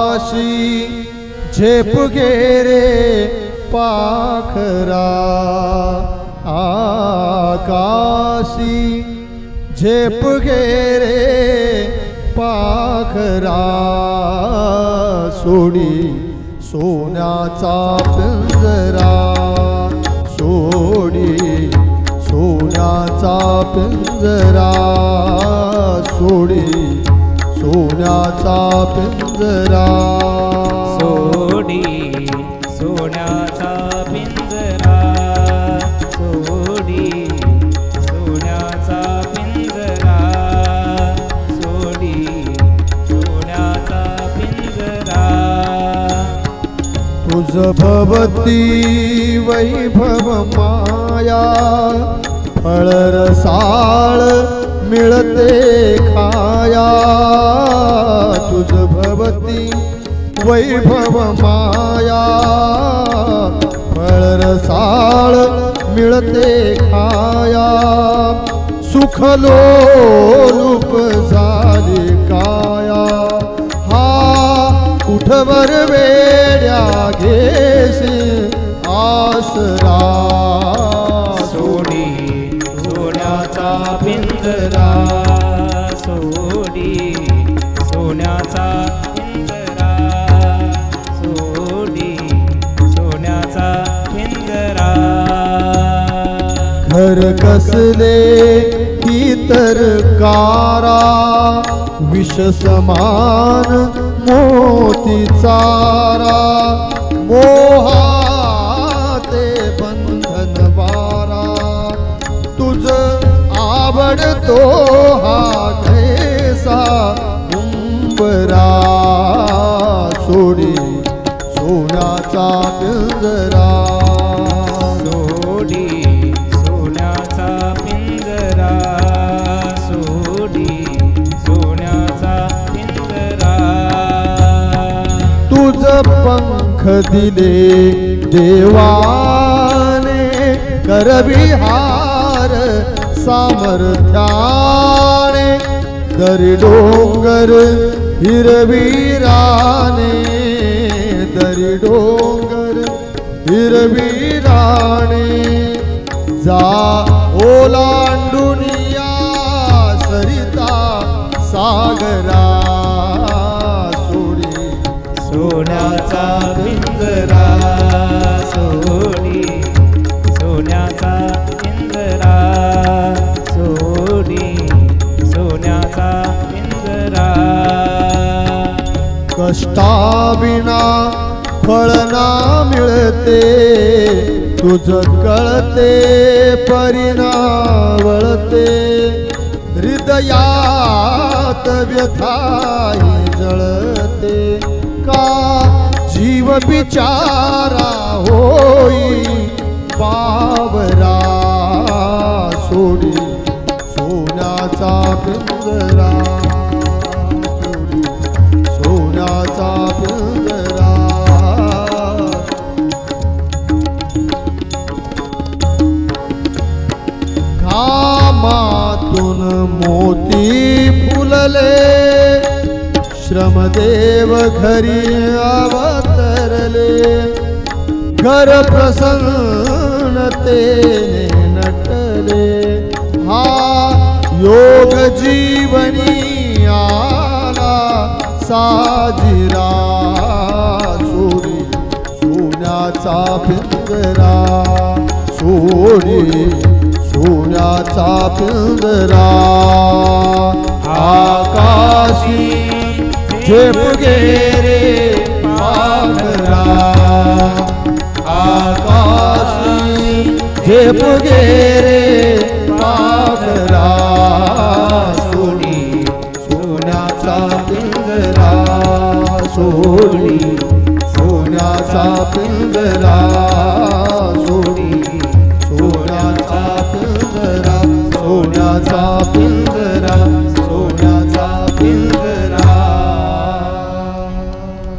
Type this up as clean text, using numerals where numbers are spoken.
आकाशी झेप घे रे पाखरा, आकाशी झेप घे रे पाखरा, सोडी सोन्याचा पिंजरा, सोडी सोन्याचा पिंजरा, सोडी सोन्याचा पिंजरा, सोडी सोन्याचा पिंजरा, सोडी सोन्याचा पिंजरा, सोडी सोन्याचा पिंजरा. तुझ भवती वैभव माया, फळ रसाळ मिळते खाया, तुझ भवती वैभव माया, फळ रसाळ मिळते खाया, सुखलोलूप झाली काया, हा कुठवर वेड्या घेसी आसरा, सोडी सोन्याचा पिंजरा, सोडी सोन्याचा पिंजरा, सोडी सोन्याचा पिंजरा. घर कसले ही तर कारा, विष समान मोती चारा, मोहाते बंधन बारा, तुझ आवडतो हा कैसा उंबरा, सोडी सोन्याचा पिंजरा, सोडी सोन्याचा पिंजरा, सोडी सोन्याचा पिंजरा. तुझ पंख दिले देवाने, करविहार सामर्थ्याने, दरी डोंगर हिरवीराने, दरी डोंगर हिरवीराने, जा ओलांडुनिया सरिता सागरा, सोडी सोन्याचा पिंजरा, सोडी सोन्याचा पिंजरा, सोडी सोन्याचा पिंजरा. कष्टाविना फळ ना मिळते, तुझ कळते परिणा वळते, हृदयात व्यथाही जळते, का जीव बिचारा होई पावरा, सोडी सोन्याचा पिंजरा, सोडी सोन्याचा पिंजरा. घामातून मोती फुलले, श्रमदेव घरी अवतरले, घर प्रसन्नतेने नटले, हा योग जीवनी आला साजिरा, सोडी सोन्याचा पिंजरा, सोडी सोन्याचा पिंजरा. आकाशी झेप घे रे पाखरा, आकाशी झेप घे रे पाखरा, सोडी सोन्याचा पिंजरा, सोडी सोन्याचा पिंजरा, सोडी सोन्याचा पिंजरा, सोन्याचा पिंजरा.